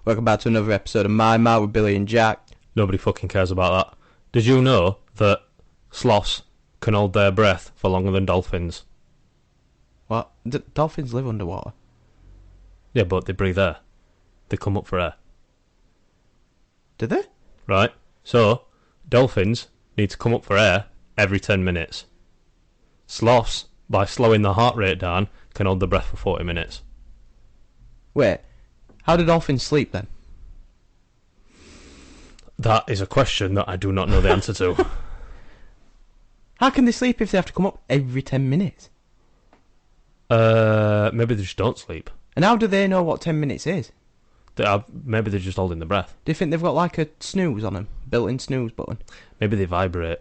Welcome back to another episode of My Mouth with Billy and Jack. Nobody fucking cares about that. Did you know that sloths can hold their breath for longer than dolphins? What? Dolphins live underwater? Yeah, but they breathe air. They come up for air. Do they? Right? So, dolphins need to come up for air every 10 minutes. Sloths, by slowing their heart rate down, can hold their breath for 40 minutes. Wait, how do dolphins sleep then? That is a question that I do not know the answer to. How can they sleep if they have to come up every 10 minutes? Maybe they just don't sleep. And how do they know what 10 minutes is? Maybe they're just holding their breath. Do you think they've got like a snooze on them? Built-in snooze button? Maybe they vibrate.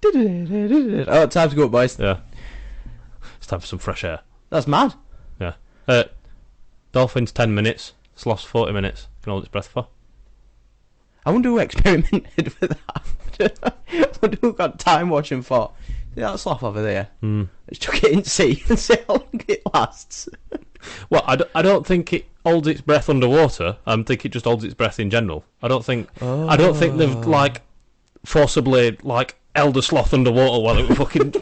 Oh, time to go up, boys. Yeah. It's time for some fresh air. That's mad. Yeah. Dolphins 10 minutes, sloths 40 minutes. Can hold its breath for. I wonder who experimented with that. I wonder who got time watching for. See that sloth over there? Let's chuck it in sea and see how long it lasts. Well, I don't think it holds its breath underwater. I think it just holds its breath in general. I don't think they've like forcibly like held a sloth underwater while it was fucking.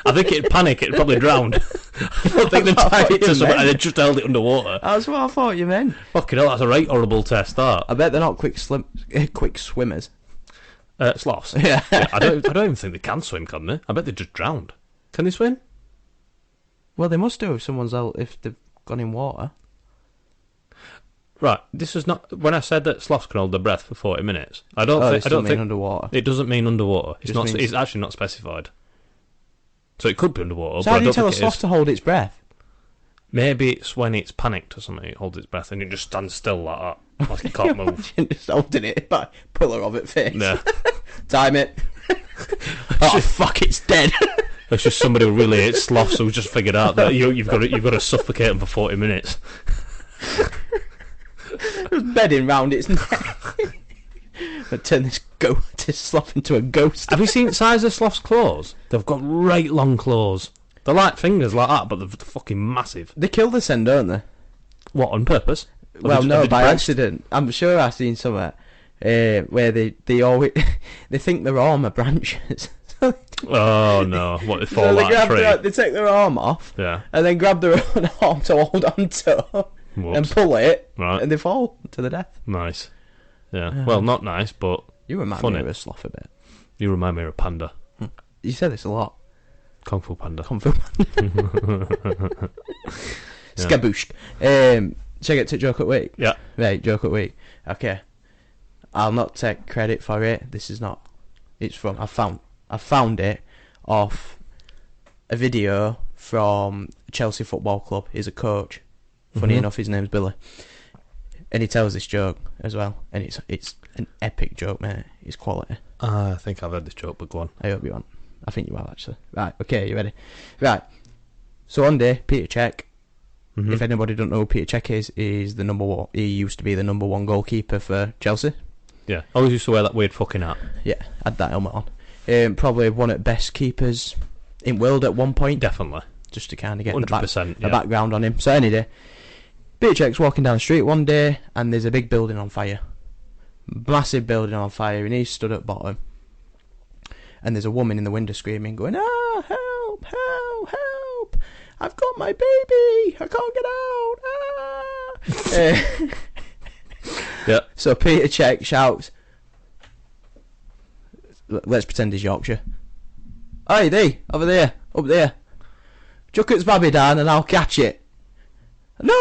I think it'd panic. It'd probably drown. I don't think they tied it to something and they just held it underwater. That's what I thought you meant. Fucking hell, that's a right horrible test. That. I bet they're not quick swimmers. Sloths. Yeah. I don't even think they can swim, can they? I bet they just drowned. Can they swim? Well, they must do if they've gone in water. Right, this is not when I said that sloths can hold their breath for 40 minutes. I don't think underwater. It doesn't mean underwater. It's Just not. means- It's actually not specified. So it could be underwater. So but how I do you don't tell a think it sloth is. to hold its breath? Maybe it's when it's panicked or something. It holds its breath and it just stands still like that, like it can't move. Just holding it by pillar of its face. Yeah, Time it. Oh fuck! It's dead. it's just somebody who really hates sloths who just figured out that you've got to suffocate them for 40 minutes. Just bedding round its neck. But turn this sloth into a ghost. Have you seen the size of sloths' claws? They've got right long claws. They're like fingers like that, but they're fucking massive. They kill this end, don't they? What, on purpose? Well, no, by accident. I'm sure I've seen somewhere where they always they think their arm are branches. Oh no! What, they fall So like a tree? they take their arm off, Yeah. and then grab their own arm to hold on to, and Whoops. pull it, Right. and they fall to the death. Nice. Yeah. Well, not nice, but You remind funny. me of a sloth a bit. You remind me of a panda. You say this a lot. Kung Fu Panda. Kung Fu. Skaboosh. Should I get to joke at week? Yeah. Right, joke at week. Okay. I'll not take credit for it. This is not. It's from. I found it off a video from Chelsea Football Club. He's a coach. Funny enough, his name's Billy. And he tells this joke as well. And it's an epic joke, mate. It's quality. I think I've heard this joke, but go on. I hope you want. I think you will, actually. Right, okay, you ready? Right. So one day, Peter Cech, if anybody don't know who Peter Cech is the number one. He used to be the number one goalkeeper for Chelsea. Yeah. I always used to wear that weird fucking hat. Yeah, had that helmet on. Probably one of the best keepers in world at one point. Definitely. Just to kind of get 100%. the background on him. So any day, Peter Cech's walking down the street one day, and there's a big building on fire. Massive building on fire, and he's stood at bottom. And there's a woman in the window screaming, going, "Ah, help, help, help! I've got my baby! I can't get out! Ah!" Yeah. So Peter Cech shouts, let's pretend he's Yorkshire. "Hey, thee, over there, up there. Chuck its babby down and I'll catch it." No,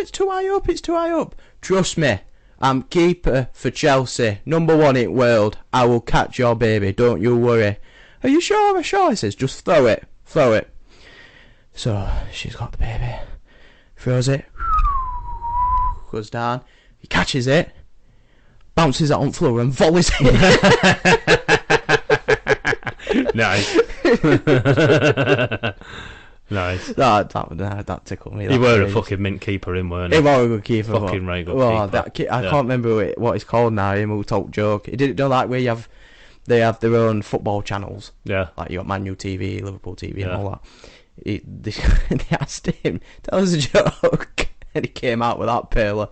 it's too high up, it's too high up. "Trust me, I'm keeper for Chelsea, number one in world. I will catch your baby, don't you worry." "Are you sure? He says, "Just throw it. So she's got the baby, throws it, goes down, he catches it, bounces it on the floor and volleys it. Nice. Nice. That tickled me. He were a fucking mint keeper in, weren't He he? was a good keeper. Fucking right good well, keeper. I can't remember what it's called now. Him who talk joke. He didn't know like where they have their own football channels. Yeah. Like you got Man U TV, Liverpool TV, and Yeah. all that. They asked him, "Tell us a joke." And he came out with that peeler.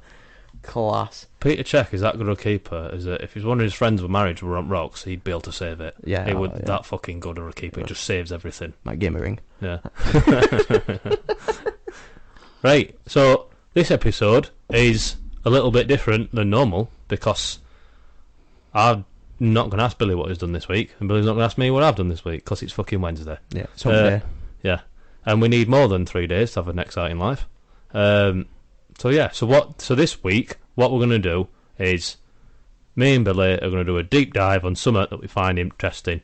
Class. Peter Cech is that good a keeper? Is that if his one of his friends were married to Ron Rocks, he'd be able to save it. Yeah, it would. yeah. That fucking good a keeper. It just saves everything. Might give him a ring. Yeah. Right. So this episode is a little bit different than normal because I'm not going to ask Billy what he's done this week, and Billy's not going to ask me what I've done this week because it's fucking Wednesday. Yeah, it's hump day. Yeah, and we need more than 3 days to have an exciting life. So this week, what we're going to do is me and Billy are going to do a deep dive on something that we find interesting.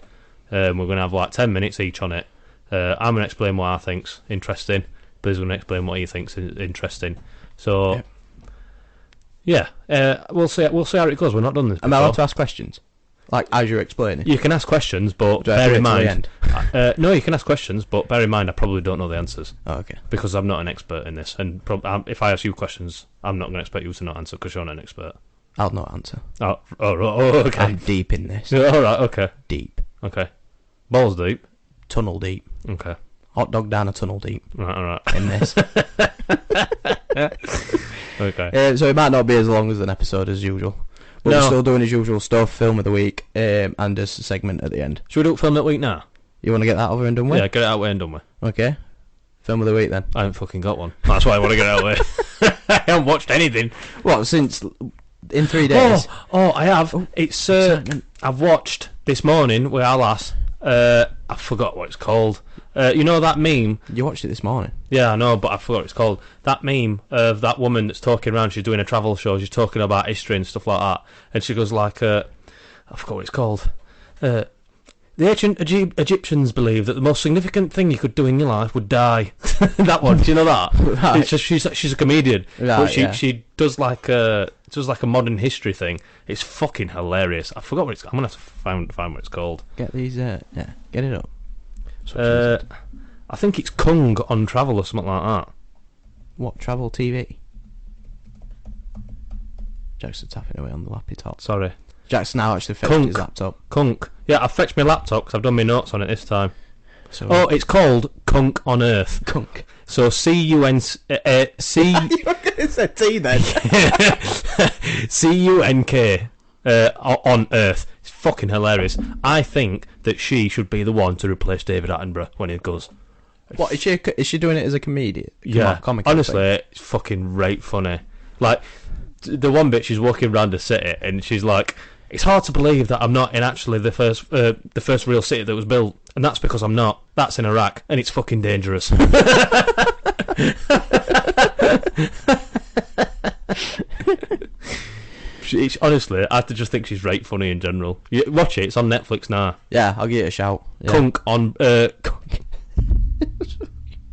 We're going to have like 10 minutes each on it. I'm going to explain what I think's interesting. Billy's going to explain what he thinks is interesting. So, we'll see how it goes. We're not done this before. Am I allowed to ask questions? Like, as you're explaining? You can ask questions, but Do I have bear to in wait till the mind... end? no, you can ask questions, but bear in mind I probably don't know the answers. Oh, okay. Because I'm not an expert in this. And if I ask you questions, I'm not going to expect you to not answer because you're not an expert. I'll not answer. Oh, okay. I'm deep in this. All right, okay. Deep. Okay. Balls deep. Tunnel deep. Okay. Hot dog down a tunnel deep. Right, all right. In this. Okay. So it might not be as long as an episode as usual. But we're still doing his usual stuff, film of the week, and there's a segment at the end. Should we do film that week now? You want to get that over and done with? Yeah, get it out and done with. Okay. Film of the week then. I haven't fucking got one. That's why I want to get it out with. I haven't watched anything. What, since... in 3 days? Oh, I have. It's I've watched this morning with our lass. I forgot what it's called. You know that meme? You watched it this morning? Yeah, I know, but I forgot what it's called. That meme of that woman that's talking around, she's doing a travel show, she's talking about history and stuff like that, and she goes like, I forgot what it's called. The ancient Egyptians believed that the most significant thing you could do in your life would die. That one, do you know that? Right. It's just, she's a comedian, Right, but she does like a modern history thing. It's fucking hilarious. I forgot what it's. I'm gonna have to find what it's called. Get these, get it up. I think it's Kung on Travel or something like that. What, Travel TV? Jackson tapping away on the lappy top. Sorry. Jackson now actually fetched his laptop. Kunk. Yeah, I've fetched my laptop because I've done my notes on it this time. So, it's called Kunk on Earth. Kunk. So C-U-N-C... You were going to say T then. C-U-N-K on Earth. It's fucking hilarious. I think that she should be the one to replace David Attenborough when he goes... What, is she doing it as a comedian? Comic honestly, it's fucking right funny. Like, the one bit she's walking around the city and she's like... It's hard to believe that I'm not in actually the first real city that was built, and that's because I'm not. That's in Iraq, and it's fucking dangerous. Honestly, I just think she's right funny in general. Watch it; it's on Netflix now. Yeah, I'll give it a shout. Yeah. Kunk on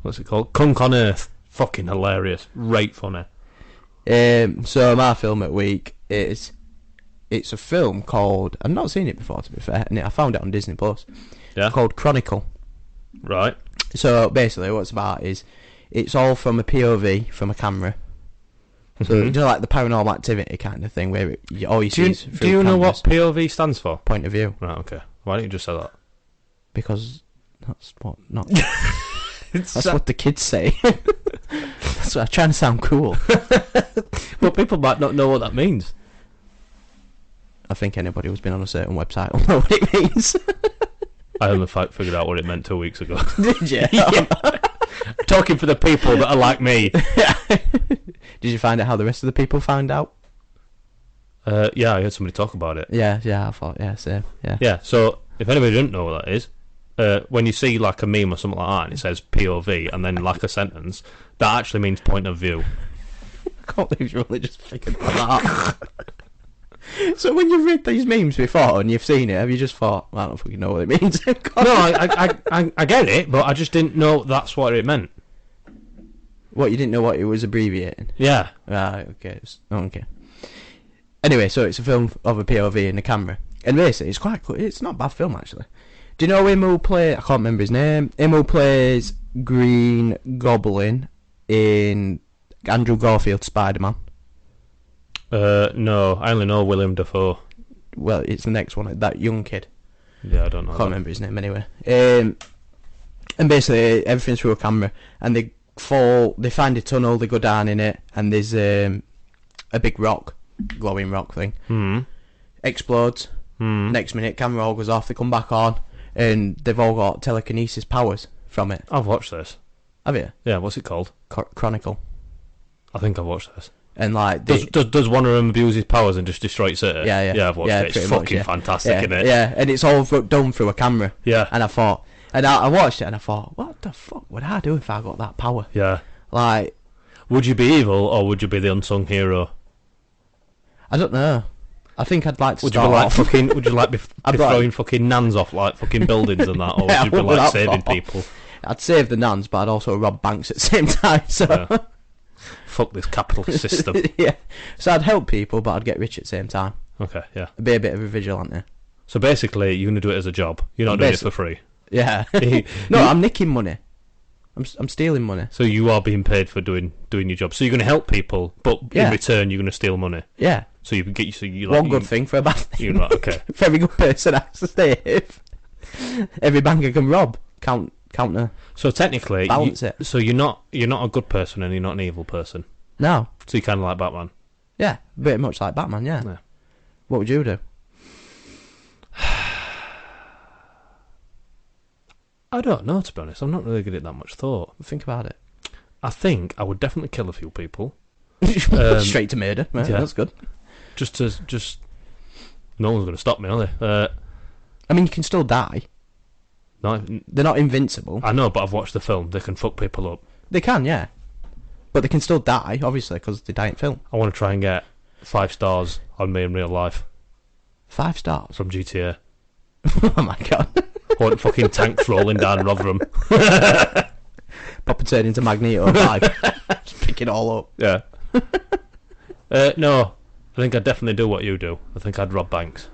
what's it called? Kunk on Earth. Fucking hilarious, right funny. So my film at week is. It's a film called... I've not seen it before, to be fair, and I found it on Disney Plus. Yeah. Called Chronicle. Right. So basically, what it's about is it's all from a POV, from a camera. So you know, like the Paranormal Activity kind of thing, where all you see is through Do you know cameras. what POV stands for? Point of view. Right. Okay. Why don't you just say that? Because that's what not. That's what the kids say. That's what I'm trying to sound cool. But people might not know what that means. I think anybody who's been on a certain website will know what it means. I only figured out what it meant 2 weeks ago. Did you? Yeah. Talking for the people that are like me. Did you find out how the rest of the people found out? Yeah, I heard somebody talk about it. Yeah, I thought, same. Yeah. Yeah, so if anybody didn't know what that is, when you see like a meme or something like that and it says POV and then like a sentence, that actually means point of view. I can't believe you only just figured that out. So when you've read these memes before and you've seen it, have you just thought, well, I don't fucking know what it means? No, I get it, but I just didn't know that's what it meant. What, you didn't know what it was abbreviating? Yeah. Right, okay. Okay. Anyway, so it's a film of a POV and a camera. And basically, it's quite cool. It's not a bad film, actually. Do you know him who I can't remember his name, him who plays Green Goblin in Andrew Garfield's Spider-Man? No, I only know William Dafoe. Well, it's the next one, that young kid. Yeah, I don't know. I can't remember his name anyway. And basically, everything's through a camera, and They find a tunnel, they go down in it, and there's a big rock, glowing rock thing. Explodes. Next minute, camera all goes off. They come back on, and they've all got telekinesis powers from it. I've watched this. Have you? Yeah, what's it called? Chronicle. I think I've watched this. And like, does one of them abuse his powers and just destroy city? Yeah. Yeah, I've watched it. It's fucking fantastic, yeah, isn't it? Yeah, and it's all done through a camera. Yeah. And I thought, I watched it, and I thought, what the fuck would I do if I got that power? Yeah. Like, would you be evil or would you be the unsung hero? I don't know. I think I'd like to. Would you be like be throwing fucking nans off like fucking buildings and that, or would you be like saving people? I'd save the nans, but I'd also rob banks at the same time. So. Yeah. Fuck this capitalist system. Yeah. So I'd help people, but I'd get rich at the same time. Okay, yeah. I'd be a bit of a vigilante. So basically, you're going to do it as a job. You're not doing it for free. Yeah. No, I'm nicking money. I'm stealing money. So you are being paid for doing your job. So you're going to help people, but in return, you're going to steal money. Yeah. So you get one good thing for a bad thing. You're not okay. For every good person has to save. Every banker can rob. Counter. So technically, balance it. So you're not a good person and you're not an evil person. No. So you're kind of like Batman. Yeah, pretty much like Batman. Yeah. What would you do? I don't know, to be honest. I'm not really giving it that much thought. Think about it. I think I would definitely kill a few people. Straight to murder. Right, yeah, that's good. Just no one's going to stop me, are they? I mean, you can still die. No, they're not invincible. I know, but I've watched the film. They can fuck people up. They can, yeah. But they can still die, obviously, because they die in film. I want to try and get 5 stars on me in real life. 5 stars? From GTA. Oh my god. I want fucking tanks rolling down Rotherham. Papa turn into Magneto 5. Just pick it all up. Yeah. No, I think I'd definitely do what you do. I think I'd rob banks.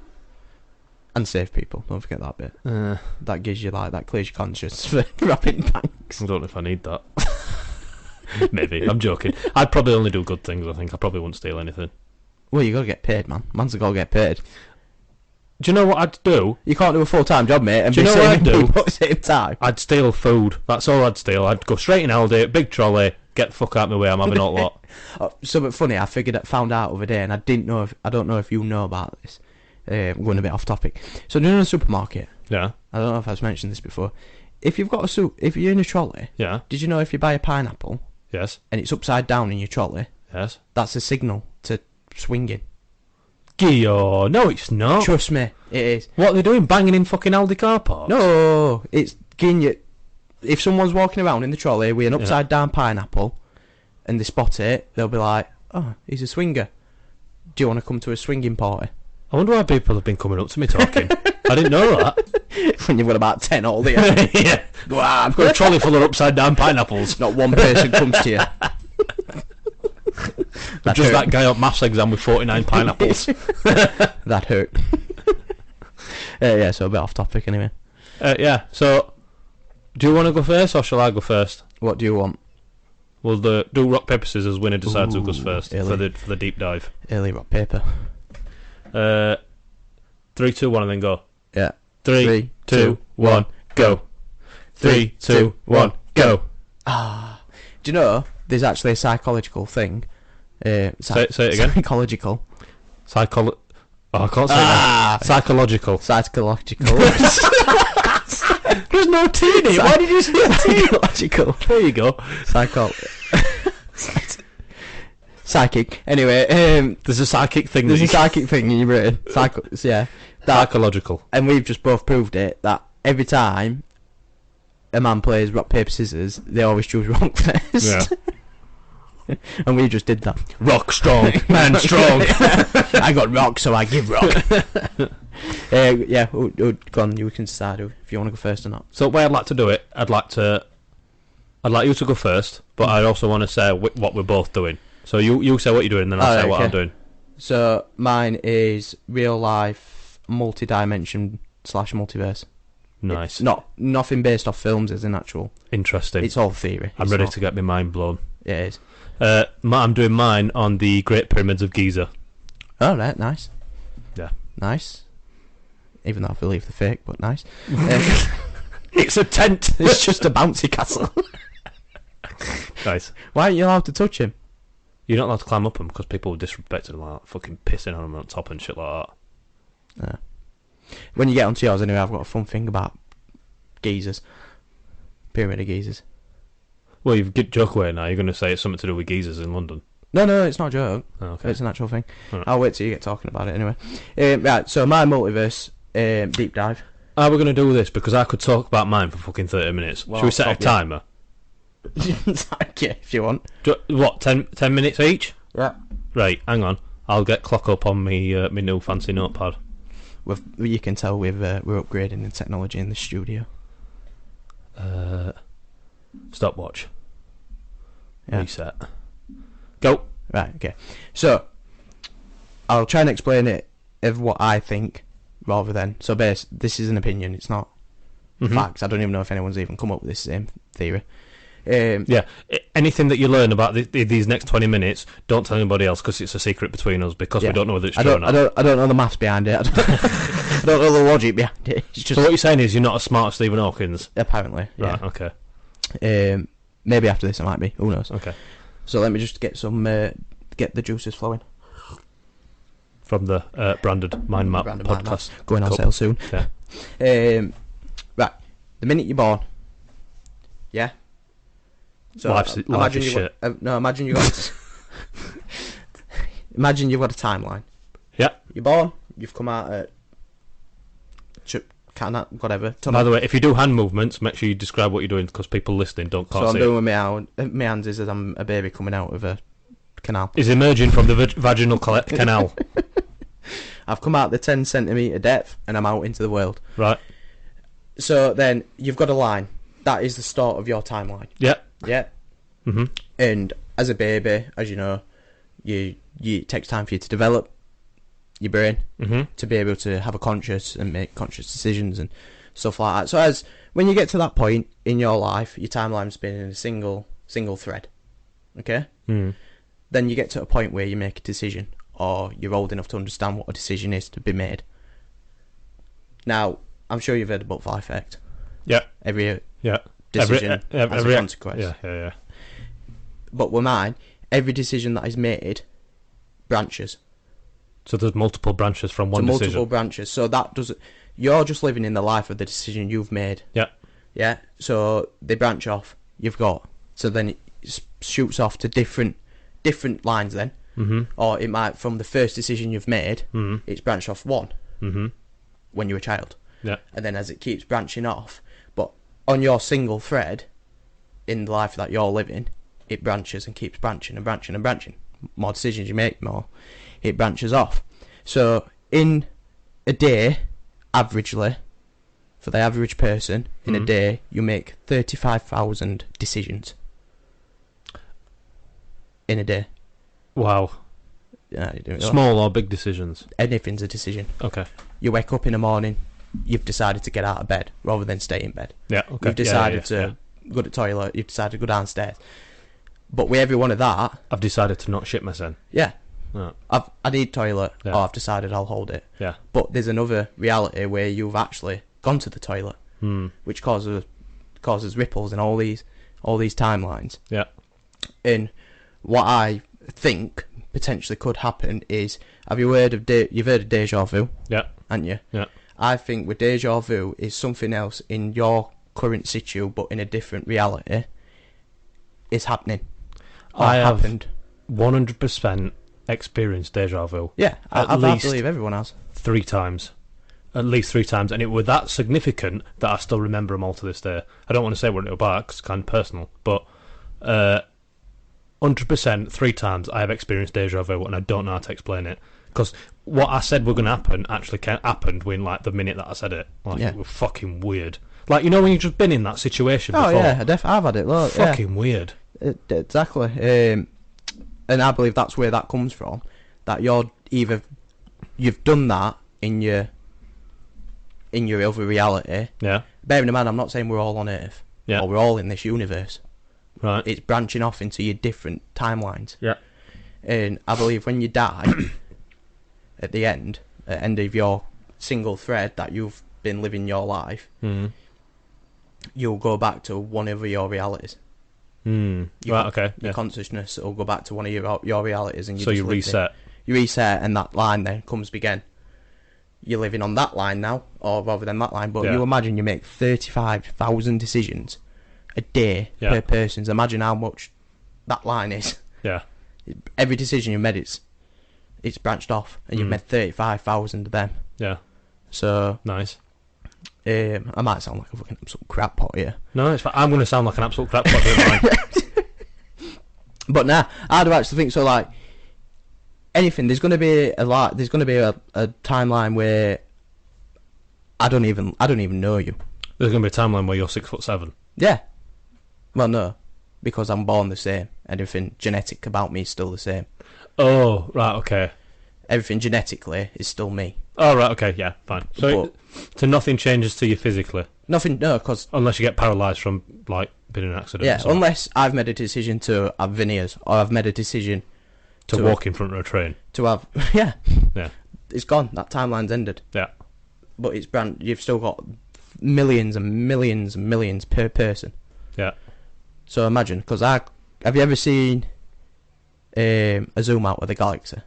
And save people, don't forget that bit. That gives you, that clears your conscience for robbing banks. I don't know if I need that. Maybe, I'm joking. I'd probably only do good things, I think. I probably wouldn't steal anything. Well, you got to get paid, man. Man's got to get paid. Do you know what I'd do? You can't do a full-time job, mate, and do you know what I'd do? At the same time. I'd steal food. That's all I'd steal. I'd go straight in Aldi, big trolley, get the fuck out of my way, I'm having all lot. Something funny, I found out over there, and I don't know if you know about this. I'm going a bit off topic. So, in a supermarket, yeah. I don't know if I've mentioned this before. If you've got if you're in a trolley, yeah. Did you know if you buy a pineapple, yes, and it's upside down in your trolley, yes, that's a signal to swinging. Gio, no, it's not. Trust me, it is. What are they doing? Banging in fucking Aldi car parks? No, it's getting you. If someone's walking around in the trolley with an upside down pineapple, and they spot it, they'll be like, "Oh, he's a swinger. Do you want to come to a swinging party?" I wonder why people have been coming up to me talking. I didn't know that. When you've got about 10 all there. Yeah. Wow, I've got a trolley full of upside down pineapples. Not one person comes to you. Just that guy up maths exam with 49 pineapples. That hurt. Yeah, so a bit off topic anyway. Yeah, so do you want to go first or shall I go first? What do you want? We'll do rock, paper, scissors, winner decides who goes first for the deep dive. Early rock, paper. 3, 2, 1 and then go. Yeah. 3, 2, 1, go. 3, 2, 1, go. Do you know there's actually a psychological thing? Say it again. Psychological. I can't say that. Psychological. Psychological. There's no T in it. Why did you say T? Psychological. There you go. Psychic. Anyway, there's a psychic thing. There's a psychic thing in your brain. Yeah. Psychological. And we've just both proved it, that every time a man plays rock, paper, scissors, they always choose rock first. Yeah. And we just did that. Rock strong, man strong. I got rock, so I give rock. Yeah, go on, you can decide if you want to go first or not. So the way I'd like to do it, I'd like you to go first, but I also want to say what we're both doing. So you say what you're doing, and then I'll say what I'm doing. So mine is real life, multi-dimension / multiverse. Nice. It's nothing based off films as in actual. Interesting. It's all theory. I'm ready to get my mind blown. Yeah, it is. I'm doing mine on the Great Pyramids of Giza. Oh, right, nice. Yeah. Nice. Even though I believe they're fake, but nice. It's a tent. It's just a bouncy castle. Nice. Why aren't you allowed to touch him? You're not allowed to climb up them because people disrespect him, like fucking pissing on them on top and shit like that. When you get onto yours, anyway, I've got a fun thing about geezers. Pyramid of geezers. Well, you've get joke away now. You're going to say it's something to do with geezers in London. No, it's not a joke. Oh, okay. It's an actual thing. Right. I'll wait till you get talking about it anyway. Right, so my multiverse deep dive. How are we going to do this? Because I could talk about mine for fucking 30 minutes. Well, Should we set a stop you. timer? Yeah, if you want. What, 10 minutes each? Yeah. Right, hang on. I'll get clock up on me new fancy notepad. You can tell we're upgrading in technology in the studio. Stopwatch. Yeah. Reset. Go. Right, okay. So, I'll try and explain it of what I think, rather than... So, this is an opinion, it's not facts. I don't even know if anyone's even come up with this same theory. Yeah, anything that you learn about these next 20 minutes, don't tell anybody else because it's a secret between us because we don't know whether it's true or not. I don't know the maths behind it. I don't know the logic behind it. It's just So what you're saying is you're not as smart as Stephen Hawkins? apparently. Yeah. Right, okay. Maybe after this I might be. Who knows? Okay. So let me just get some get the juices flowing. From the Branded Mind Map Branded Mind podcast. Going on Cup. sale soon. Yeah. Right. The minute you're born. Yeah. So Life's imagine is you've shit. got, imagine you've got. Imagine you've got a timeline. Yeah. You're born. You've come out at. Whatever. By the way, if you do hand movements, make sure you describe what you're doing because people listening can't So I'm see doing it. with my hands is as I'm a baby coming out of a canal. Is emerging from the vaginal canal. I've come out the 10 centimetre depth and I'm out into the world. Right. So then you've got a line. That is the start of your timeline. Yeah. Yeah. Mm-hmm. And as a baby, as you know, it takes time for you to develop your brain to be able to have a conscious and make conscious decisions and stuff like that. So as when you get to that point in your life, your timeline's been in a single thread. Okay? Mm. Then you get to a point where you make a decision or you're old enough to understand what a decision is to be made. Now, I'm sure you've heard the butterfly effect. Yeah. Every Yeah. decision has a consequence. Yeah. But with mine, every decision that is made branches. So there's multiple branches from one to decision. multiple branches. So that doesn't... You're just living in the life of the decision you've made. Yeah. Yeah? So they branch off. You've got... So then it shoots off to different lines then. Mm-hmm. Or it might, from the first decision you've made, it's branched off one when you're a child. Yeah. And then as it keeps branching off, but on your single thread, in the life that you're living, it branches and keeps branching and branching and branching. More decisions you make, more it branches off. So in a day, averagely, for the average person, in a day, you make 35,000 decisions. In a day. Wow. Yeah, you do it. Small or big decisions? Anything's a decision. Okay. You wake up in the morning, you've decided to get out of bed rather than stay in bed. Yeah, okay. You've decided to go to the toilet, you've decided to go downstairs. But with every one of that... I've decided to not shit myself. Yeah. Right. I need toilet, Yeah. or I've decided I'll hold it. Yeah. But there's another reality where you've actually gone to the toilet, which causes ripples in all these timelines. Yeah. And what I think potentially could happen is, have you heard of you've heard of deja vu? Yeah. Haven't you? Yeah. I think with deja vu is something else in your current situ, but in a different reality, is happening. Or I have happened. 100% experienced deja vu. Yeah, I least believe everyone has. 3 times. At least 3 times. And it were that significant that I still remember them all to this day. I don't want to say what it was about because it's kind of personal. But 100% 3 times I have experienced deja vu and I don't know how to explain it. Because what I said were going to happen actually happened when, like, the minute that I said it. Like, Yeah. it was fucking weird. Like, you know when you've just been in that situation before? Oh yeah, I've had it. Look, Fucking weird. Exactly. And I believe that's where that comes from. That you've done that in your other reality. Yeah. Bearing in mind, I'm not saying we're all on Earth. Yeah. Or we're all in this universe. Right. It's branching off into your different timelines. Yeah. And I believe when you die, at the end of your single thread that you've been living your life, you'll go back to one of your realities. Right, okay. Your Yeah. consciousness will go back to one of your realities, and So just you lived it. reset. You reset, and that line then comes again. You're living on that line now, or rather than that line. But Yeah. you imagine you make 35,000 decisions a day Yeah. per person. So imagine how much that line is. Yeah. Every decision you made, it's branched off, and you've made 35,000 of them. Yeah. So Nice. I might sound like a fucking absolute crap pot here, No, it's fine. I'm going to sound like an absolute crap pot. Don't mind. but nah, I do actually think so. Like anything, there's going to be a timeline where I don't even know you. There's going to be a timeline where you're 6'7". Yeah. Well, no, because I'm born the same. Everything genetic about me is still the same. Oh, right, okay. Everything genetically is still me. Oh, right, okay, yeah, fine. So nothing changes to you physically, Nothing, no, because unless you get paralysed from, like, being in an accident. yeah, or something. unless I've made a decision to have veneers, or I've made a decision To walk in front of a train. to have, yeah, Yeah. it's gone. That timeline's ended. Yeah. But it's you've still got millions and millions and millions per person. Yeah. So imagine, because have you ever seen a zoom out of the galaxy?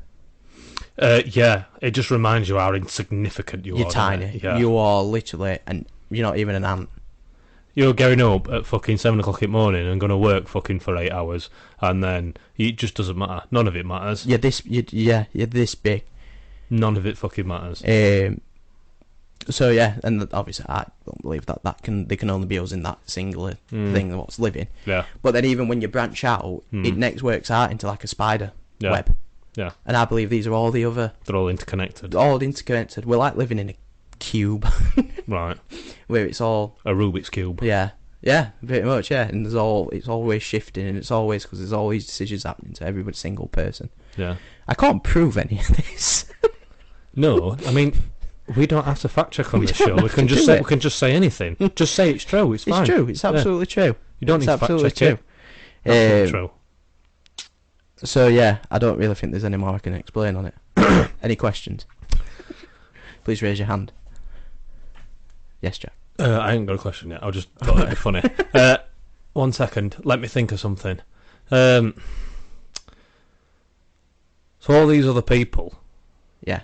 Yeah, it just reminds you how insignificant you You're are. tiny. doesn't it? Yeah. You are literally, and you're not even an ant. You're getting up at fucking 7 o'clock in the morning and going to work fucking for 8 hours, and then it just doesn't matter. None of it matters. You're this big. None of it fucking matters. So yeah, and obviously I don't believe that they can only be us in that singular thing what's living. Yeah. But then even when you branch out, it next works out into like a spider Yeah. web. Yeah. And I believe these are all the other, They're all interconnected. all interconnected. We're like living in a cube Right. where it's all, A Rubik's Cube. yeah, pretty much, yeah. And it's always shifting, and it's always because there's all these decisions happening to every single person. Yeah. I can't prove any of this. No, I mean, we don't have to fact check on We this don't show. have We can to just do say it. we can just say anything. Just say it's true. It's fine. It's true. It's Yeah. absolutely true. You don't It's need to fact absolutely check it. Absolutely Um, true. So yeah, I don't really think there's any more I can explain on it. Any questions? Please raise your hand. Yes, Jack. I ain't got a question yet. I just thought it'd be funny. 1 second. Let me think of something. So all these other people, Yeah.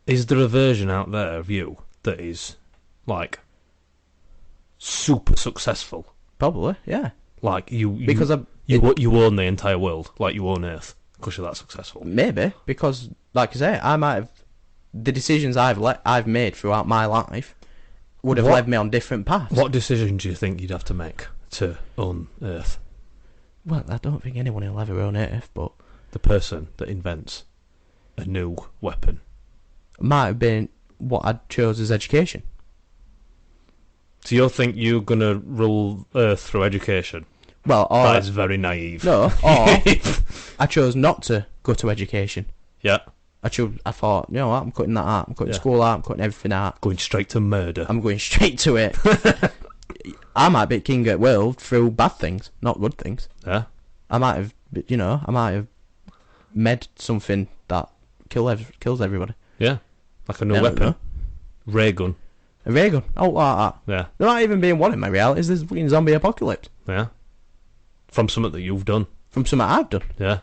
is there a version out there of you that is like super successful? Probably, yeah. Like you Because you own the entire world, like you own Earth, because you're that successful. maybe because, like I say, I might have the decisions I've made throughout my life would have What- led me on different paths. What decision do you think you'd have to make to own Earth? Well, I don't think anyone will ever own Earth, but The person that invents a new weapon. might have been what I chose as education. So you think you're gonna rule Earth through education? Well, or That is very naive. no, or I chose not to go to education. Yeah, I thought, you know what, I'm cutting that out. I'm cutting Yeah. school out. I'm cutting everything out. going straight to murder. I'm going straight to it. I might be king of the world through bad things, not good things. Yeah, I might have made something that kills everybody. yeah, like a new Never weapon, know. ray gun. A ray gun. Oh, like that. Yeah, There might even be one in my realities. There's a fucking zombie apocalypse yeah. From something that you've done. from something I've done. Yeah,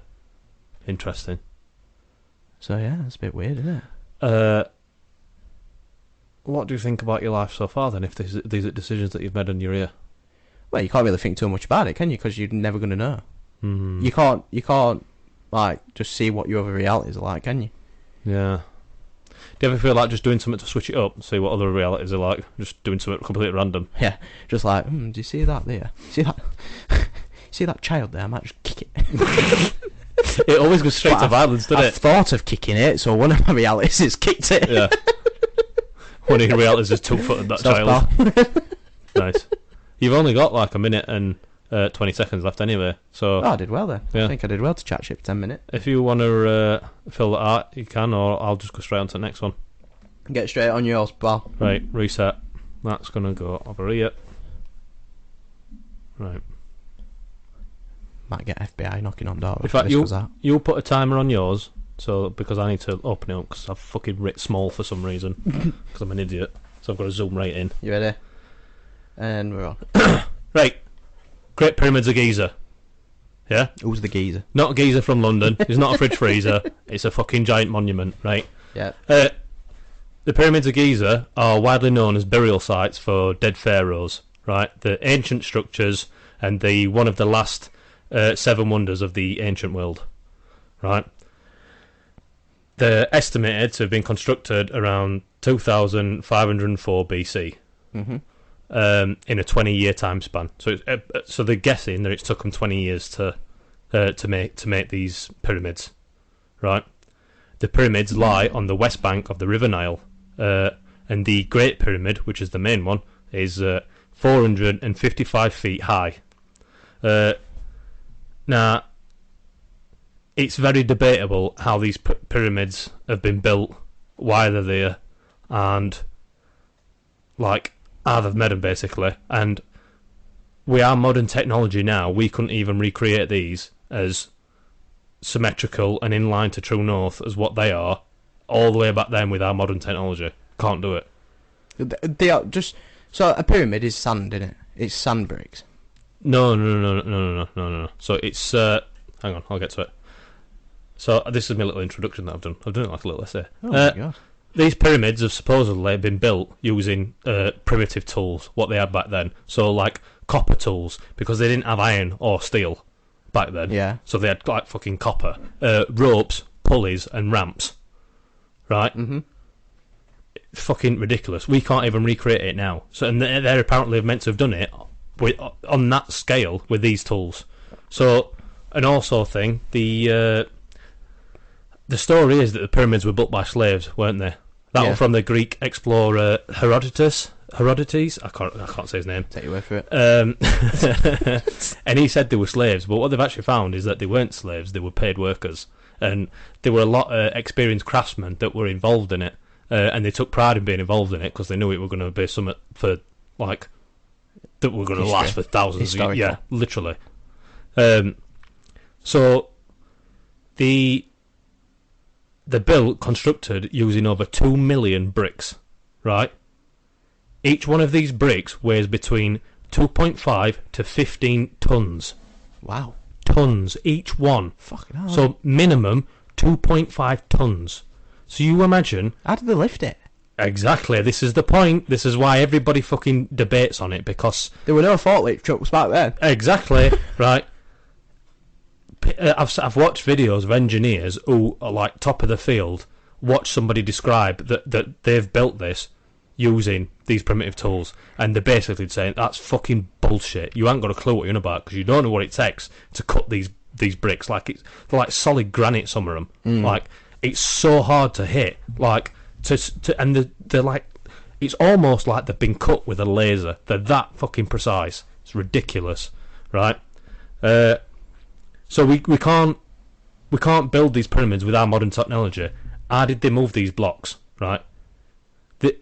interesting. So yeah, that's a bit weird, isn't it? What do you think about your life so far then? If these are decisions that you've made in your ear. Well, you can't really think too much about it, can you? Because you're never going to know. Hmm. You can't like just see what your other realities are like, can you? Yeah. Do you ever feel like just doing something to switch it up, see what other realities are like? Just doing something completely random. Yeah, just like, do you see that there? See that? See that child there? I might just kick it. It always goes straight Well, to violence, doesn't I've thought of kicking it, so one of my realities has kicked it. it? Yeah. One of your realities is 2-footed that Soz child. pal. Nice. You've only got like a minute and 20 seconds left anyway, so Oh, I did well then. Yeah. I think I did well to chat shit for 10 minutes. if you want to fill that out, you can, or I'll just go straight on to the next one. Get straight on yours, pal. Right, reset. That's going to go over here. Right. Might get FBI knocking on doors. In fact, just 'cause that. you'll put a timer on yours, so because I need to open it up because I've fucking writ small for some reason, because I'm an idiot, so I've got to zoom right in. You ready? And we're on. Right. Great Pyramids of Giza. Yeah? Who's the geezer? Not Giza from London. It's not a fridge freezer. It's a fucking giant monument, right? Yeah. The Pyramids of Giza are widely known as burial sites for dead pharaohs, right? The ancient structures and one of the last 7 wonders of the ancient world, right? They're estimated to have been constructed around 2504 BC. Mm-hmm. In a 20-year time span. So they're guessing that it's took them 20 years to make these pyramids, right? The pyramids lie on the west bank of the River Nile, and the Great Pyramid, which is the main one, is 455 feet high. Now, it's very debatable how these pyramids have been built, why they're there, and how they've made them, basically. And we are modern technology now. We couldn't even recreate these as symmetrical and in line to true north as what they are, all the way back then with our modern technology. Can't do it. They are just... So a pyramid is sand, isn't it? It's sand bricks. No. So it's... hang on, I'll get to it. So this is my little introduction that I've done. I've done it like a little essay. Oh my God. These pyramids have supposedly been built using primitive tools, what they had back then. So, like, copper tools, because they didn't have iron or steel back then. Yeah. So they had, like, fucking copper. Ropes, pulleys, and ramps. Right? Mm-hmm. Fucking ridiculous. We can't even recreate it now. So, and they're apparently meant to have done it on that scale with these tools. So, and also thing, the story is that the pyramids were built by slaves, weren't they? That was from the Greek explorer Herodotus. I can't say his name. Take your word for it. And he said they were slaves, but what they've actually found is that they weren't slaves; they were paid workers, and there were a lot of experienced craftsmen that were involved in it, and they took pride in being involved in it because they knew it were going to be something for that were going to last for thousands of years. Yeah, literally. So they're constructed using over 2 million bricks, right? Each one of these bricks weighs between 2.5 to 15 tons. Wow. Tons, each one. Fucking hell. So minimum 2.5 tons. So you imagine... How did they lift it? Exactly, this is the point. This is why everybody fucking debates on it, because... There were no forklift trucks back then. Exactly, right. I've watched videos of engineers who are like top of the field watch somebody describe that they've built this using these primitive tools, and they're basically saying that's fucking bullshit. You ain't got a clue what you're on about because you don't know what it takes to cut these bricks. They're like solid granite. Some of them, like it's so hard to hit. Like and they're like it's almost like they've been cut with a laser. They're that fucking precise. It's ridiculous, right? So we can't build these pyramids with our modern technology. How did they move these blocks, right? The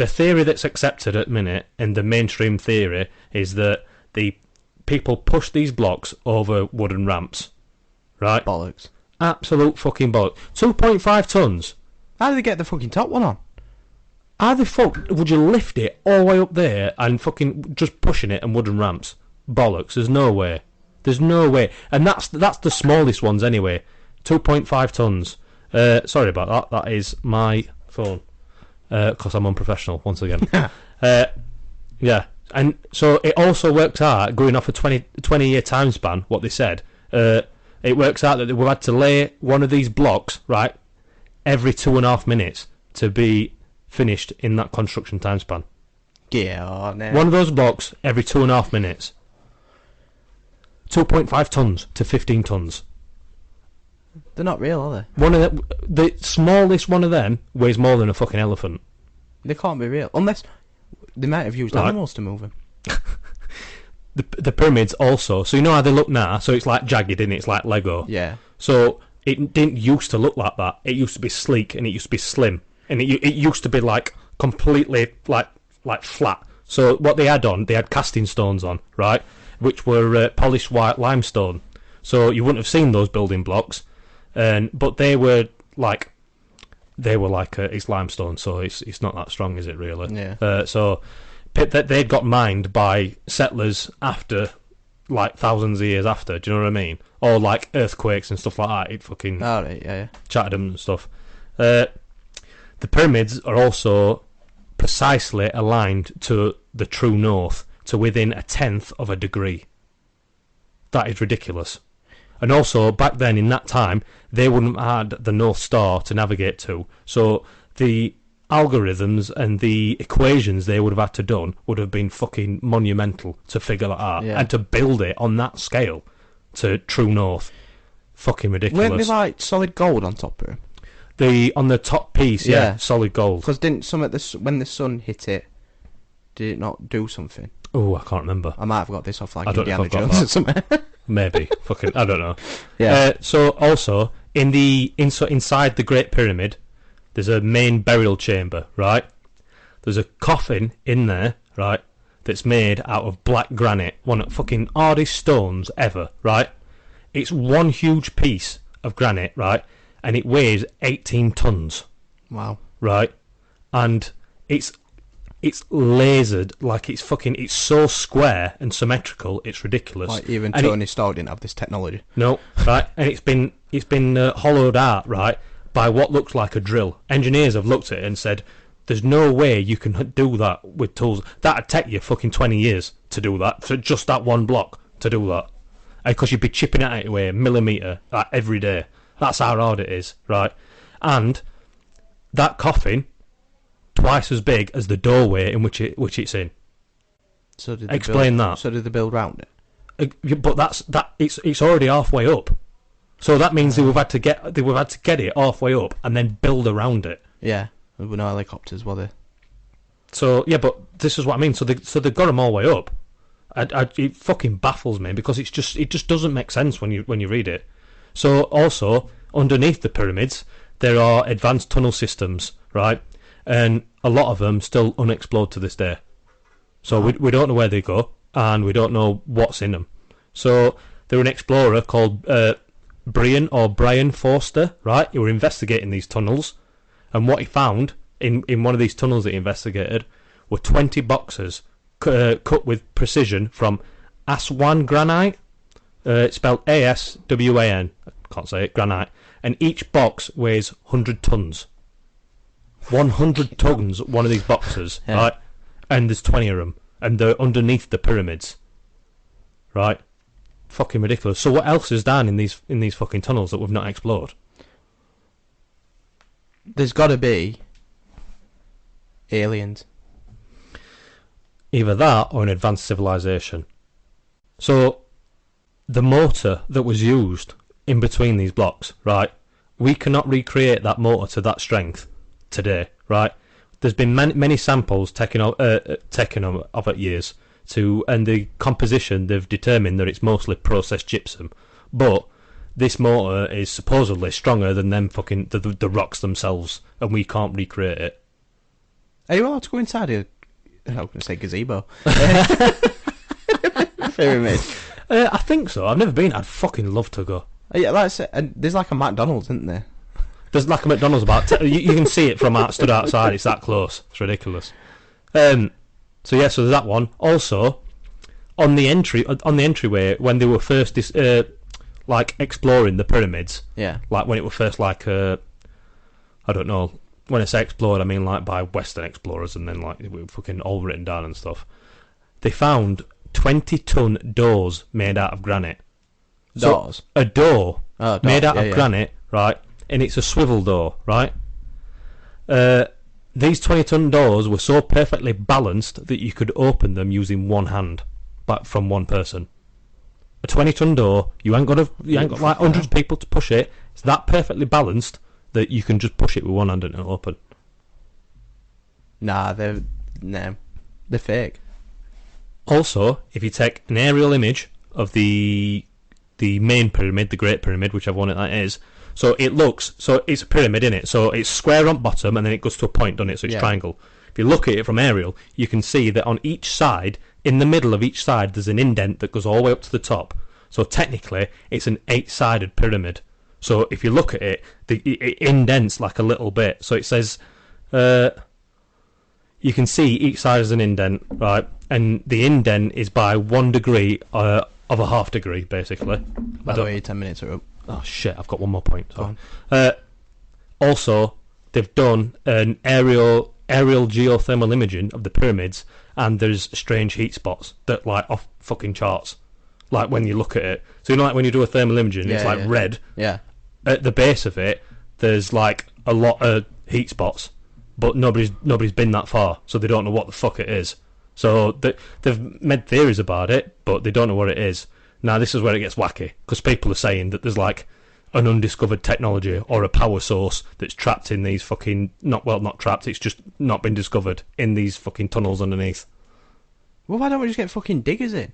theory that's accepted at the minute, and the mainstream theory, is that the people push these blocks over wooden ramps, right? Bollocks. Absolute fucking bollocks. 2.5 tons. How did they get the fucking top one on? How the fuck would you lift it all the way up there and fucking just pushing it on wooden ramps? Bollocks. There's no way. There's no way. And that's the smallest ones anyway. 2.5 tons. Sorry about that. That is my phone. Because I'm unprofessional, once again. Yeah. And so it also works out, going off a 20-year time span, what they said, it works out that they would have had to lay one of these blocks, right, every 2.5 minutes to be finished in that construction time span. Yeah, oh, no. One of those blocks every 2.5 minutes. 2.5 tons to 15 tons. They're not real, are they? One of the smallest one of them weighs more than a fucking elephant. They can't be real. Unless they might have used animals to move them. The pyramids also, so you know how they look now? So it's like jagged, isn't it? It's like Lego. Yeah. So it didn't used to look like that. It used to be sleek and it used to be slim. And it used to be like completely like flat. So what they had casting stones on, right? Which were polished white limestone. So you wouldn't have seen those building blocks. But they were like it's limestone, so it's not that strong, is it really? Yeah. that they'd got mined by settlers after, like, thousands of years after. Do you know what I mean? Or like earthquakes and stuff like that. It fucking Oh, right, yeah. chatted them and stuff. The pyramids are also precisely aligned to the true north, to within 1/10 of a degree. That is ridiculous. And also, back then in that time, they wouldn't have had the North Star to navigate to. So the algorithms and the equations they would have had to done would have been fucking monumental to figure that out. Yeah. And to build it on that scale to true north. Fucking ridiculous. Weren't they like solid gold on top of them? On the top piece, Yeah. solid gold. Because didn't some of the when the sun hit it, did it not do something? Oh, I can't remember. I might have got this off like I don't know Indiana if I've got Jones that. or something. Maybe. Fucking, I don't know. Yeah. So also inside the Great Pyramid, there's a main burial chamber, right? There's a coffin in there, right? That's made out of black granite, one of the fucking hardest stones ever, right? It's one huge piece of granite, right? And it weighs 18 tons, Wow. right? And it's lasered, like it's so square and symmetrical, it's ridiculous. Like even And Tony Stark didn't have this technology. No, right, and it's been hollowed out, right, by what looks like a drill. Engineers have looked at it and said, "There's no way you can do that with tools. That'd take you fucking 20 years to do that, for just that one block to do that, because you'd be chipping at it away a millimetre like, every day. That's how hard it is, right? And that coffin, twice as big as the doorway in which it's in. So did Explain that. So did they build round it? But it's already halfway up. So that means they would have had to get it halfway up and then build around it. Yeah. There were no helicopters, were there? So yeah, but this is what I mean. So they got them all the way up. It fucking baffles me because it just doesn't make sense when you read it. So also underneath the pyramids there are advanced tunnel systems, right? And a lot of them still unexplored to this day. So we don't know where they go and we don't know what's in them. So there was an explorer called Brian Forster, right? He were investigating these tunnels, and what he found in one of these tunnels that he investigated were 20 boxes cut with precision from Aswan granite. It's spelled ASWAN. I can't say it. Granite, and each box weighs 100 tons. 100 tons. One of these boxes, Yeah. right? And there's 20 of them, and they're underneath the pyramids, right? Fucking ridiculous. So what else is down in these fucking tunnels that we've not explored? There's got to be aliens. Either that or an advanced civilization. So the mortar that was used in between these blocks, right? We cannot recreate that mortar to that strength today, right? There's been many samples taken of it years to, and the composition they've determined that it's mostly processed gypsum, but this mortar is supposedly stronger than them fucking the rocks themselves, and we can't recreate it. Are you allowed to go inside a... I was going to say gazebo. Pyramid. I think so. I've never been. I'd fucking love to go. Yeah, like I said, and there's like a McDonald's, isn't there? There's like a McDonald's you can see it from stood outside. It's that close. It's ridiculous. So yeah, so there's that one. Also, on the entryway when they were first like exploring the pyramids, Yeah. like when it was first like I don't know. When I say explored, I mean like by Western explorers, and then like it was fucking all written down and stuff. They found 20-ton doors made out of granite. Doors? So, a door Oh, made out of yeah. granite, right? And it's a swivel door, right? These 20-ton doors were so perfectly balanced that you could open them using one hand, but from one person. A 20-ton door, you ain't got like hundreds of people to push it. It's that perfectly balanced that you can just push it with one hand and it'll open. Nah, they're fake. Also, if you take an aerial image of the main pyramid, the Great Pyramid, whichever one that is, so it's a pyramid, innit? So it's square on bottom and then it goes to a point, doesn't it? So it's triangle. If you look at it from aerial, you can see that on each side, in the middle of each side, there's an indent that goes all the way up to the top. So technically, it's an 8-sided pyramid. So if you look at it, it indents like a little bit. So it says, you can see each side has an indent, right? And the indent is by 1 degree of a half degree, basically. By the way, 10 minutes are up. Oh shit! I've got one more point. Go So. Also, they've done an aerial geothermal imaging of the pyramids, and there's strange heat spots that like off fucking charts. Like when you look at it, so you know, like when you do a thermal imaging, it's like red. Yeah. At the base of it, there's like a lot of heat spots, but nobody's been that far, so they don't know what the fuck it is. So they've made theories about it, but they don't know what it is. Now this is where it gets wacky, because people are saying that there's like an undiscovered technology or a power source that's trapped in these fucking not trapped. It's just not been discovered in these fucking tunnels underneath. Well, why don't we just get fucking diggers in?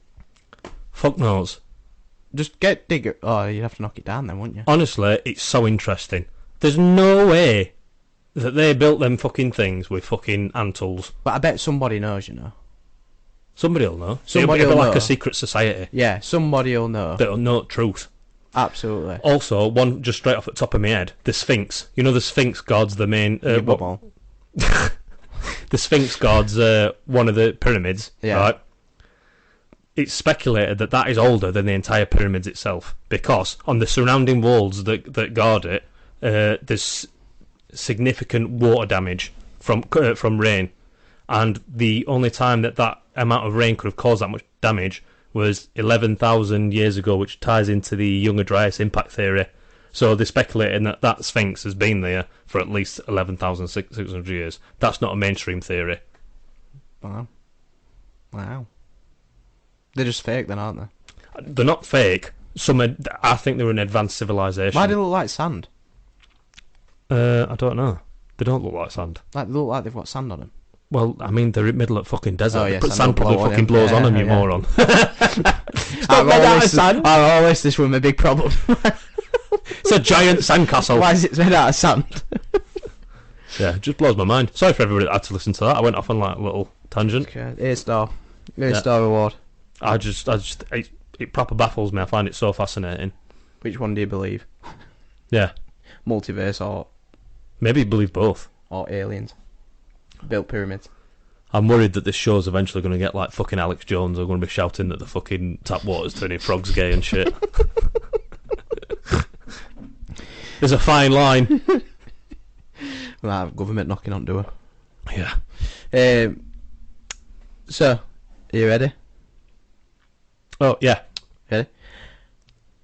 Fuck knows. Just get digger. Oh, you'd have to knock it down then, wouldn't you? Honestly, it's so interesting. There's no way that they built them fucking things with fucking hand tools. But I bet somebody knows, you know. Somebody'll know. Somebody It'll be will like know. a secret society. Yeah, somebody'll know. That'll know the truth. Absolutely. Also, one just straight off the top of my head, the Sphinx. You know the Sphinx god's the main... The Sphinx god's one of the pyramids, Yeah. right? It's speculated that that is older than the entire pyramids itself, because on the surrounding walls that guard it, there's significant water damage from rain, and the only time that amount of rain could have caused that much damage was 11,000 years ago, which ties into the Younger Dryas impact theory. So they're speculating that Sphinx has been there for at least 11,600 years. That's not a mainstream theory. Wow. They're just fake then, aren't they? They're not fake. I think they're an advanced civilization. Why do they look like sand? I don't know. They don't look like sand. Like they look like they've got sand on them. Well, I mean, they're in the middle of fucking desert. Oh, yeah, But sand sand will probably blow on fucking you. blows on them, you Yeah. moron. I've always this was my big problem. It's a giant sandcastle. Why is it made out of sand? Yeah, it just blows my mind. Sorry for everybody that had to listen to that. I went off on like a little tangent. Okay, A-star Yeah. award. It proper baffles me. I find it so fascinating. Which one do you believe? Yeah, Multiverse maybe believe both. or aliens? Built pyramids. I'm worried that this show's eventually going to get like fucking Alex Jones. Are going to be shouting that the fucking tap water's turning frogs gay and shit. There's a fine line. We'll have government knocking on door. Yeah. So, are you ready? Oh yeah. Ready?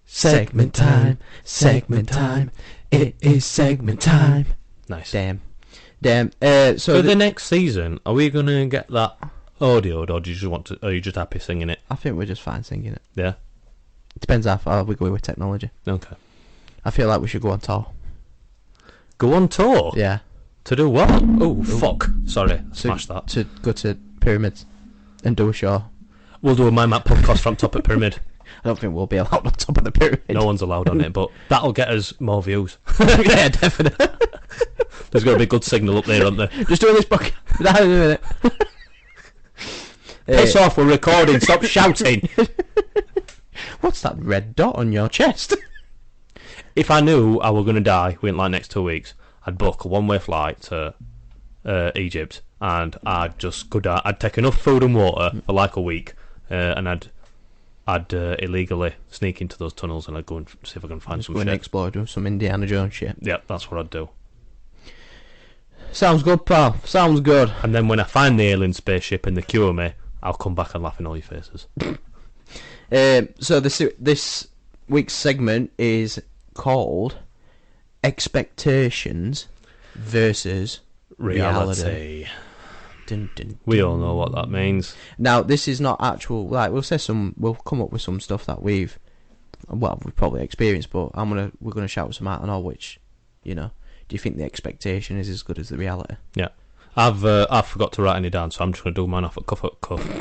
Segment time, it is segment time. Nice. Damn. So So the next season, are we going to get that audioed, or do you just want to? Are you just happy singing it? I think we're just fine singing it. Yeah. Depends how far we go with technology. Okay. I feel like we should go on tour. Go on tour. Yeah. To do what? Oh fuck! Sorry, smash that. To go to pyramids and do a show. We'll do a My Map podcast from top of pyramid. I don't think we'll be allowed on top of the pyramid. No one's allowed on it, but that'll get us more views. Yeah, definitely. There's got to be a good signal up there, aren't there? Just doing this book. Without doing it. Piss off! We're recording. Stop shouting. What's that red dot on your chest? If I knew I were going to die within like next 2 weeks, I'd book a one-way flight to Egypt, and I'd just go down. I'd take enough food and water for like a week, and I'd illegally sneak into those tunnels, and I'd go and see if I can find Just some go and shit. explore, do some Indiana Jones shit. Yeah, that's what I'd do. Sounds good, pal. Sounds good. And then when I find the alien spaceship and they cure me, I'll come back and laugh in all your faces. So this week's segment is called Expectations versus Reality. Dun, dun, We all know what that means. Now, this is not actual. Like, we'll come up with some stuff that we've probably experienced, but we're gonna shout some out and all. Which, do you think the expectation is as good as the reality? Yeah. I've forgot to write any down, so I'm just going to do mine off at cuff.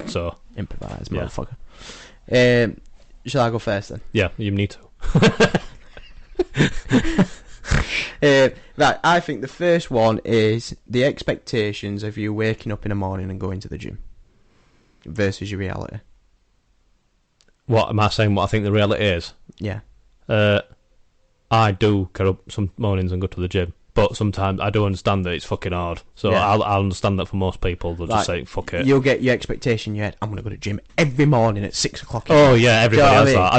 So, Improvise, Yeah. motherfucker. Shall I go first then? yeah, you need to. Right, I think the first one is the expectations of you waking up in the morning and going to the gym versus your reality. What am I saying? What I think the reality is? Yeah. I do get up some mornings and go to the gym, But sometimes I do understand that it's fucking hard. So Yeah. I'll understand that for most people. They'll just Like, say, fuck it. You'll get your expectation in your head. I'm gonna go to the gym every morning at 6 o'clock. Oh, yeah, everybody Do you know has what I mean? that. I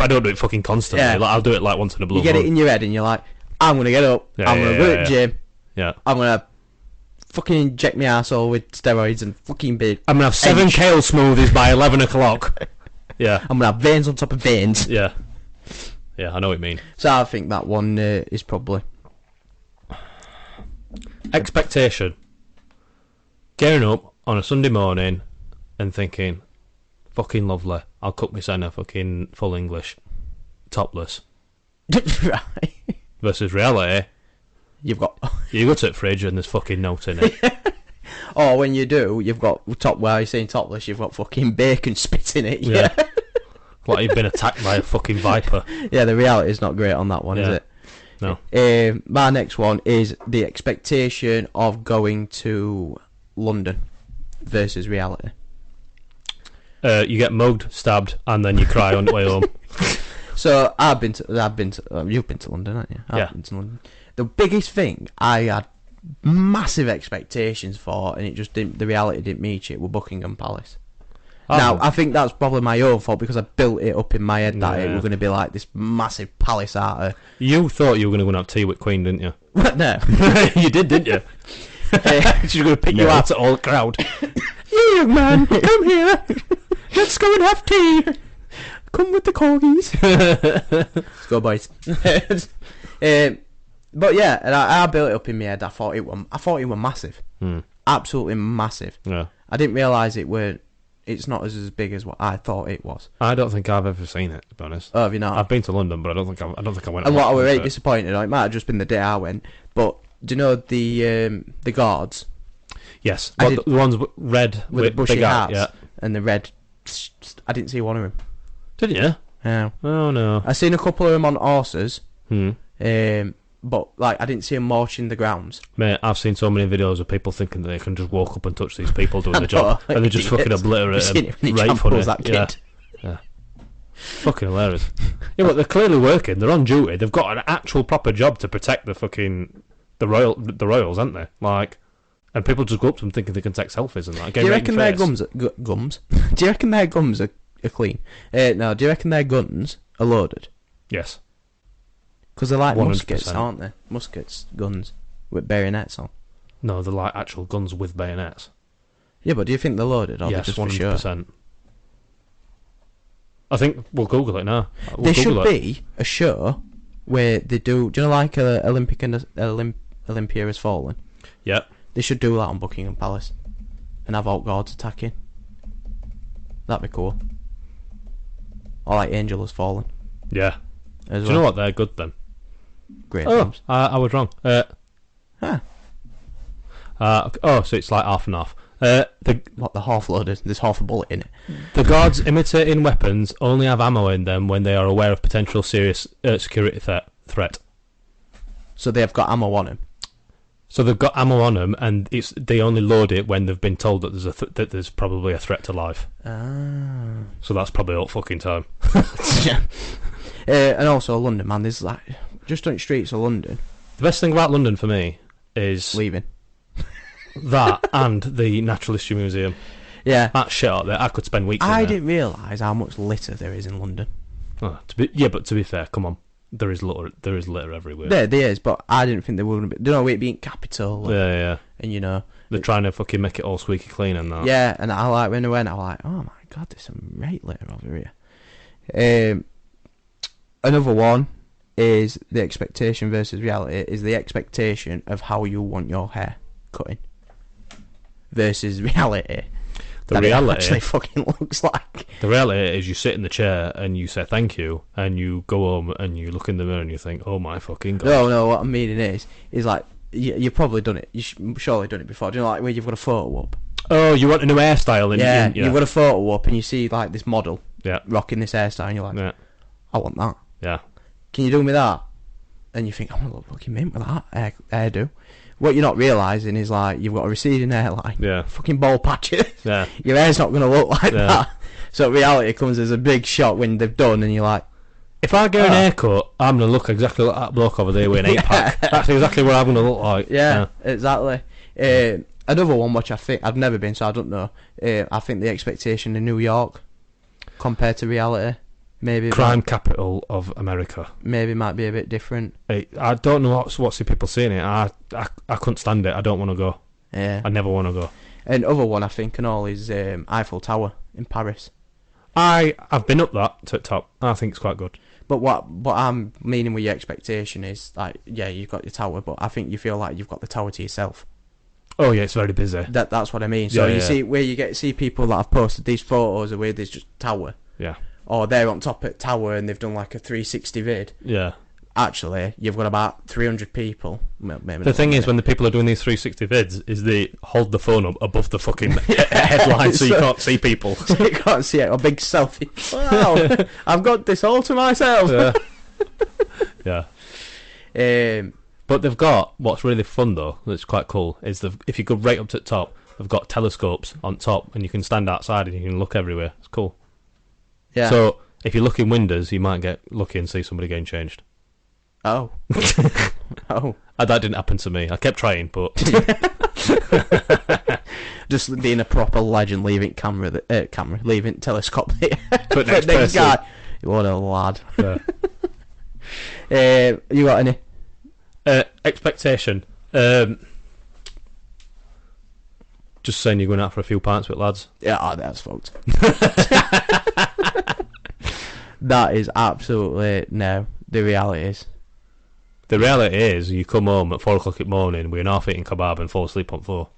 don't do it fucking constantly. Yeah. Like, I'll do it like once in a blue You get moon. it in your head, and you're like, I'm gonna get up. Yeah, I'm gonna yeah, go to yeah, the gym. Yeah. I'm gonna fucking inject my arsehole with steroids and fucking be. I'm going to have 7 kale smoothies by 11 o'clock. Yeah. I'm gonna have veins on top of veins. Yeah. Yeah, I know what you mean. So I think that one is probably. Expectation. Getting up on a Sunday morning and thinking, fucking lovely, I'll cook my son a fucking full English, topless. Right. Versus reality, You've got. you go to the fridge and there's fucking note in it. Or when you do, you've got Well, you're saying topless. You've got fucking bacon spit in it. Yeah. Like you've been attacked by a fucking viper. Yeah, the reality is not great on that one, Yeah. is it? No. My next one is the expectation of going to London versus reality. You get mugged, stabbed, and then you cry on the way home. So you've been to London, haven't you? Yeah. I've been to London. The biggest thing I had massive expectations for, and it just didn't. The reality didn't meet it. Were Buckingham Palace. Now, I think that's probably my own fault because I built it up in my head that it Yeah. was going to be like this massive palace out of. You thought you were going to go and have tea with Queen, didn't you? No. You did, didn't you? She's going to pick you out at all the crowd. You young man, come here. Let's go and have tea. Come with the corgis. Let's go, boys. But yeah, and I built it up in my head. I thought it was massive, absolutely massive. Yeah. I didn't realise it's not as big as what I thought it was. I don't think I've ever seen it, to be honest. Oh, have you not? I've been to London, but I don't think I went. And what I was really it. disappointed, it might have just been the day I went, but do you know the guards Yes, I well, did- the ones with with the bushy big hats yeah. and the red? I didn't see one of them. Didn't you? No. Oh no. I seen a couple of them on horses, Hmm. but like I didn't see them marching the grounds. Mate, I've seen so many videos of people thinking that they can just walk up and touch these people doing the job, know, and they just fucking idiots. obliterate You've seen them. it when he Right tramples funny. that kid. Yeah. Fucking hilarious. Yeah, but they're clearly working. They're on duty. They've got an actual proper job to protect the fucking the royals, aren't they? Like, and people just go up to them thinking they can take selfies and that. Do you reckon their gums? Do you reckon their gums are clean? No. Do you reckon their guns are loaded? Yes. Because they're like 100%. muskets, aren't they? Muskets, guns with bayonets on. No, they're like actual guns with bayonets. Yeah, but do you think they're loaded or Yes, they're just for show? 100%. I think we'll Google it now. There should be a show where they do. Do you know like Olympia has fallen? Yeah. They should do that on Buckingham Palace and have alt guards attacking. That'd be cool. Or like Angel has fallen. Yeah. As Do you know what? They're good then. Great Oh, films. I was wrong. Huh. So it's like half and half. What, the half loaded? There's half a bullet in it. The guards imitating weapons only have ammo in them when they are aware of potential serious security threat. So they've got ammo on them. So they've got ammo on them, and they only load it when they've been told that that there's probably a threat to life. Ah. So that's probably all fucking time. Yeah. And also London, man. There's like just on the streets of London. The best thing about London for me is Leaving. that and the Natural History Museum. Yeah. That shit out there, I could spend weeks in I there. didn't realise how much litter there is in London. Oh, but to be fair, come on. There is litter everywhere. There is, but I didn't think there would be. Don't know it being capital. Yeah. And you know. They're trying to fucking make it all squeaky clean and that. Yeah, and I like when I went, I was like, oh my god, there's some right litter over here. Another one is the expectation versus reality. Is the expectation of how you want your hair cutting versus reality. The that reality it actually fucking looks like. The reality is you sit in the chair and you say thank you, and you go home and you look in the mirror and you think, oh my fucking god. No, what I'm meaning is like you've probably done it. You've surely done it before. Do you know, like where you've got a photo up? Oh, you want a new hairstyle? And You've got a photo up and you see like this model Yeah. rocking this hairstyle and you're like, Yeah. I want that. Yeah. Can you do me that? And you think, I'm gonna look fucking mint with that hairdo. What you're not realising is like you've got a receding hairline. Yeah. Fucking bald patches. Yeah. Your hair's not gonna look like Yeah. that. So reality comes as a big shock when they've done and you're like, If I get an haircut, I'm going to look exactly like that bloke over there with an 8-pack. That's exactly what I'm going to look like. Yeah, exactly. Another one which I think I've never been, so I don't know. I think the expectation in New York compared to reality, maybe Crime capital of America. maybe might be a bit different. I don't know what's the people seeing it. I couldn't stand it. I don't want to go. Yeah. I never want to go. And other one I think and all is Eiffel Tower in Paris. I've been up that to top. I think it's quite good. But what I'm meaning with your expectation is like, yeah, you've got your tower, but I think you feel like you've got the tower to yourself. Oh yeah, it's very busy. That's what I mean. So Yeah, you yeah. see where you get to see people that have posted these photos of where there's just tower, Yeah. or they're on top at tower and they've done like a 360 vid. Yeah. Actually, you've got about 300 people. Well, maybe The not thing that is, when the people are doing these 360 vids, is they hold the phone up above the fucking headline so you can't see people. many. You can't see it. A big selfie. Wow, I've got this all to myself. Yeah. Yeah. But they've got, what's really fun though, that's quite cool, is if you go right up to the top, they've got telescopes on top and you can stand outside and you can look everywhere. It's cool. Yeah. So if you look in windows, you might get lucky and see somebody getting changed. Oh. Oh. That didn't happen to me. I kept trying, but Just being a proper legend, leaving leaving telescope there. But next next person. guy. What a lad. yeah. You got any? Expectation. Just saying you're going out for a few pints with lads. Yeah, that's fucked. That is absolutely no. The reality is. The reality is, you come home at 4 o'clock in the morning with an half-eaten kebab and fall asleep on 4.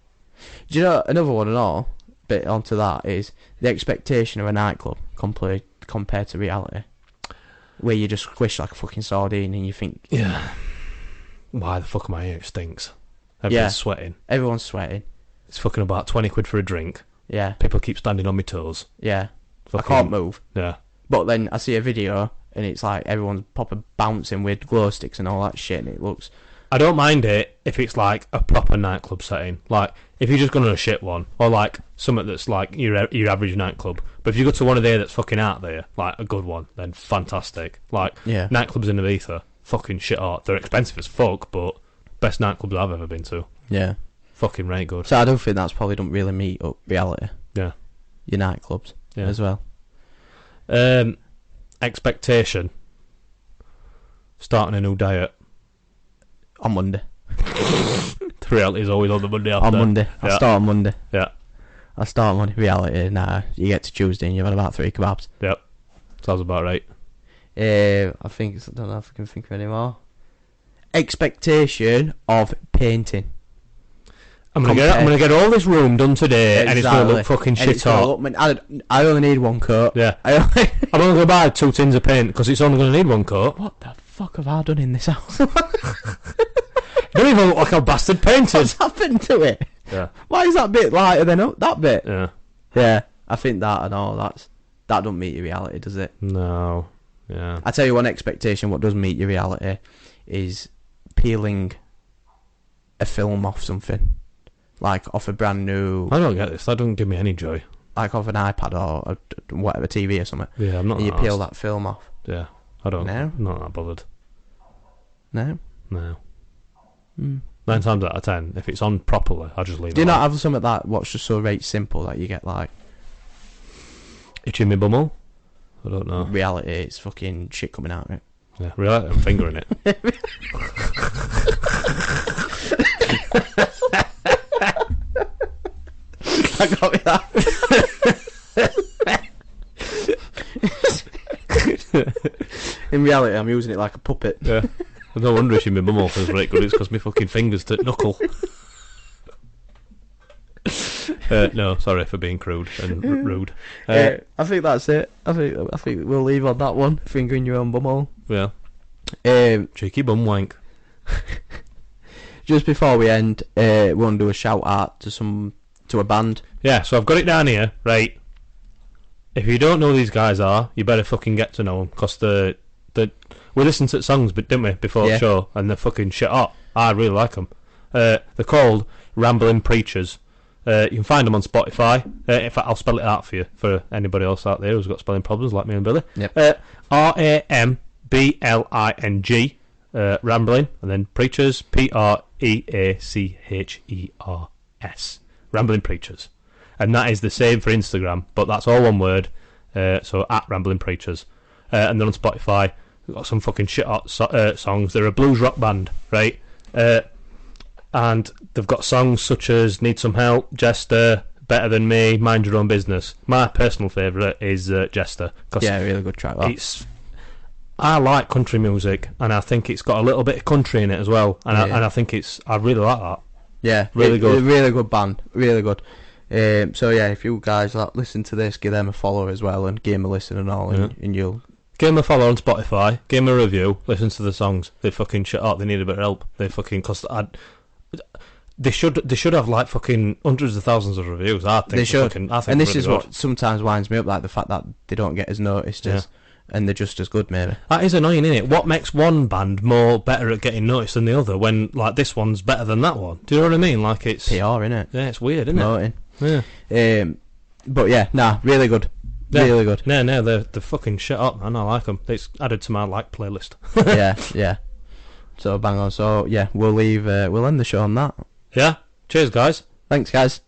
Do you know another one and all? Bit onto that is the expectation of a nightclub compared to reality, where you just squish like a fucking sardine and you think, Yeah. Why the fuck am I here? It stinks. Everyone's sweating. everyone's sweating. It's fucking about 20 quid for a drink. Yeah, People keep standing on my toes. yeah. Fucking, I can't move. Yeah. But then I see a video and it's like everyone's proper bouncing with glow sticks and all that shit, and it looks. I don't mind it if it's like a proper nightclub setting. Like, if you're just going to a shit one, or like something that's like your average nightclub. But if you go to one of there that's fucking out there, like a good one, then fantastic. Like, Yeah. nightclubs in Ibiza, fucking shit hot. They're expensive as fuck, but best nightclubs I've ever been to. Yeah. Fucking right good. So I don't think that's probably don't really meet up reality. Yeah. Your nightclubs Yeah. as well. Expectation. Starting a new diet. On Monday. The reality is always on the Monday after. On Monday. I Yeah. start on Monday. Yeah. I start on Monday. Reality. Nah, you get to Tuesday and you've had about 3 kebabs. Yep. Sounds about right. I don't know if I can think of any more. Expectation of painting. I'm gonna get all this room done today, and it's gonna look Exactly. fucking And shit it's gonna hot. look- I only need one coat. Yeah. I only I'm only gonna buy 2 tins of paint because it's only gonna need 1 coat. What the fuck have I done in this house? You don't even look like a bastard painted. What's happened to it? Yeah. Why is that bit lighter than that bit? Yeah. Yeah, I think that and all that don't meet your reality, does it? No. Yeah. I tell you one expectation what does meet your reality is peeling a film off something. Like off a brand new, I don't get this. That doesn't give me any joy. like off an iPad or whatever TV or something. Yeah, I'm not. And you that peel arsed. that film off. Yeah. I don't. No? Not that bothered. No? No. Mm. 9 times out of 10, if it's on properly, I'll just leave Do it you not on. have something like that what's just so rate simple that you get like Itching my bumhole? I don't know. reality, it's fucking shit coming out of it. Yeah, really, I'm fingering it. I got me that. In reality, I'm using it like a puppet. Yeah. No wonder itching my bumhole feels right good. It's because my fucking fingers to knuckle. No, sorry for being crude and rude. I think that's it. I think we'll leave on that one. Fingering your own bumhole. Yeah. Cheeky bum wank. Just before we end, we want to do a shout out to a band. Yeah, so I've got it down here, right? If you don't know who these guys are, you better fucking get to know them, because we listened to songs, didn't we, before the show, and they're fucking shit hot. I really like them. They're called Rambling Preachers. You can find them on Spotify. In fact, I'll spell it out for you, for anybody else out there who's got spelling problems like me and Billy. Yep. RAMBLING BLING, Rambling, and then Preachers, PREACHERS, Rambling Preachers. And that is the same for Instagram, but that's all one word, so at Rambling Preachers. And then on Spotify, we've got some fucking shit hot songs. They're a blues rock band, right? And they've got songs such as Need Some Help, Jester, Better Than Me, Mind Your Own Business. My personal favourite is Jester. Yeah, really good track. That. I like country music, and I think it's got a little bit of country in it as well, and I think I really like that. Yeah, really good. Really good band, really good. So yeah, if you guys listen to this, give them a follow as well, and give them a listen and all, and you'll give them a follow on Spotify, give them a review, listen to the songs. They fucking shut up. They need a bit of help. They fucking They should have like fucking hundreds of thousands of reviews. I think they should. I think and this really is good. what sometimes winds me up, like the fact that they don't get as noticed as, and they're just as good, maybe. That is annoying, isn't it? What makes one band more better at getting noticed than the other when like this one's better than that one? Do you know what I mean? Like it's PR, innit? Yeah, it's weird, isn't Promoting. it? Yeah. But yeah, really good. Yeah. Really good. No, they're fucking shut up, man. I like them. It's added to my playlist. yeah. So bang on. So yeah, we'll end the show on that. Yeah. Cheers, guys. Thanks, guys.